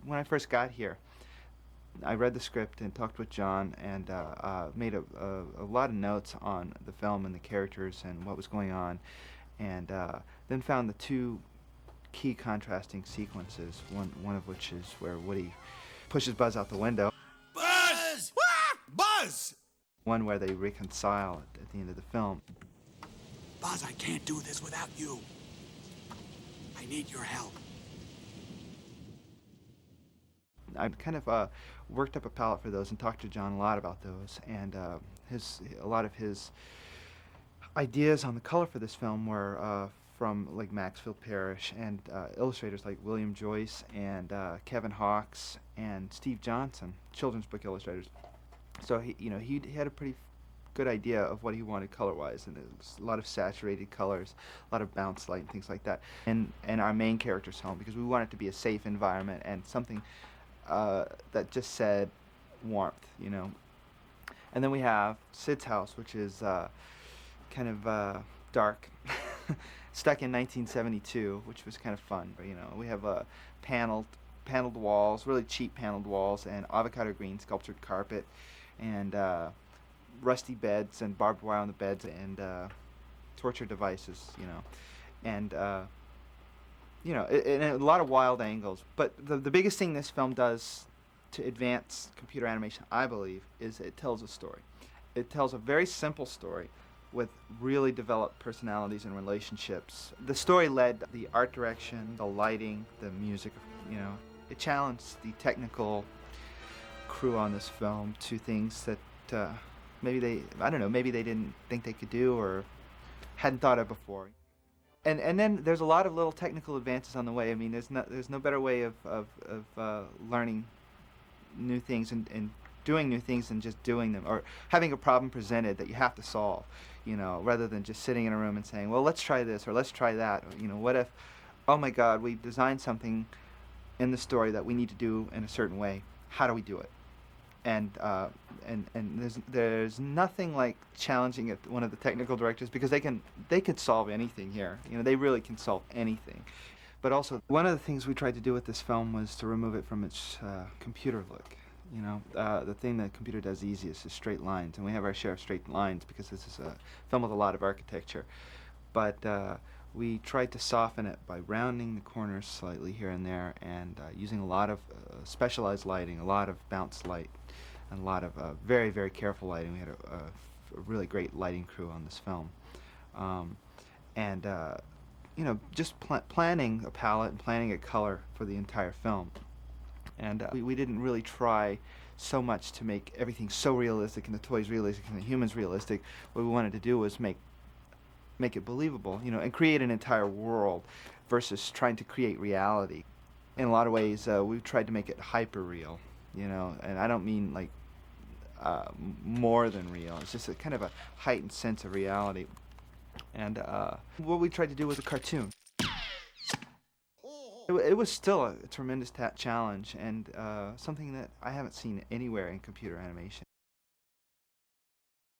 when I first got here, I read the script and talked with John and made a lot of notes on the film and the characters and what was going on, and then found the two key contrasting sequences. One of which is where Woody pushes Buzz out the window. Buzz! Buzz! One where they reconcile at the end of the film. Buzz, I can't do this without you. I need your help. I kind of worked up a palette for those and talked to John a lot about those, and a lot of his ideas on the color for this film were from like Maxfield Parrish and illustrators like William Joyce and Kevin Hawkes and Steve Johnson, children's book illustrators. So he had a pretty good idea of what he wanted color-wise, and it was a lot of saturated colors, a lot of bounce light and things like that. And our main character's home, because we want it to be a safe environment and something that just said warmth, And then we have Sid's house, which is kind of dark, stuck in 1972, which was kind of fun. We have paneled walls, really cheap paneled walls, and avocado green sculptured carpet, and rusty beds and barbed wire on the beds, and torture devices, and and a lot of wild angles. But the biggest thing this film does to advance computer animation, I believe, is it tells a story. It tells a very simple story with really developed personalities and relationships. The story led the art direction, the lighting, the music, It challenged the technical crew on this film to things that maybe they didn't think they could do or hadn't thought of before. And then there's a lot of little technical advances on the way. I mean, there's no better way of learning new things and doing new things than just doing them, or having a problem presented that you have to solve, rather than just sitting in a room and saying, well, let's try this or let's try that. What if, oh my God, we designed something in the story that we need to do in a certain way. How do we do it? And there's nothing like challenging one of the technical directors, because they can solve anything here. They really can solve anything. But also, one of the things we tried to do with this film was to remove it from its computer look. The thing that computer does easiest is straight lines, and we have our share of straight lines because this is a film with a lot of architecture. But we tried to soften it by rounding the corners slightly here and there, and using a lot of specialized lighting, a lot of bounce light, and a lot of very, very careful lighting. We had a really great lighting crew on this film. Just planning a palette and planning a color for the entire film. And we didn't really try so much to make everything so realistic and the toys realistic and the humans realistic. What we wanted to do was make it believable, and create an entire world versus trying to create reality. In a lot of ways, we've tried to make it hyper real, and I don't mean like more than real. It's just a kind of a heightened sense of reality. And what we tried to do was a cartoon. It was still a tremendous challenge, and something that I haven't seen anywhere in computer animation.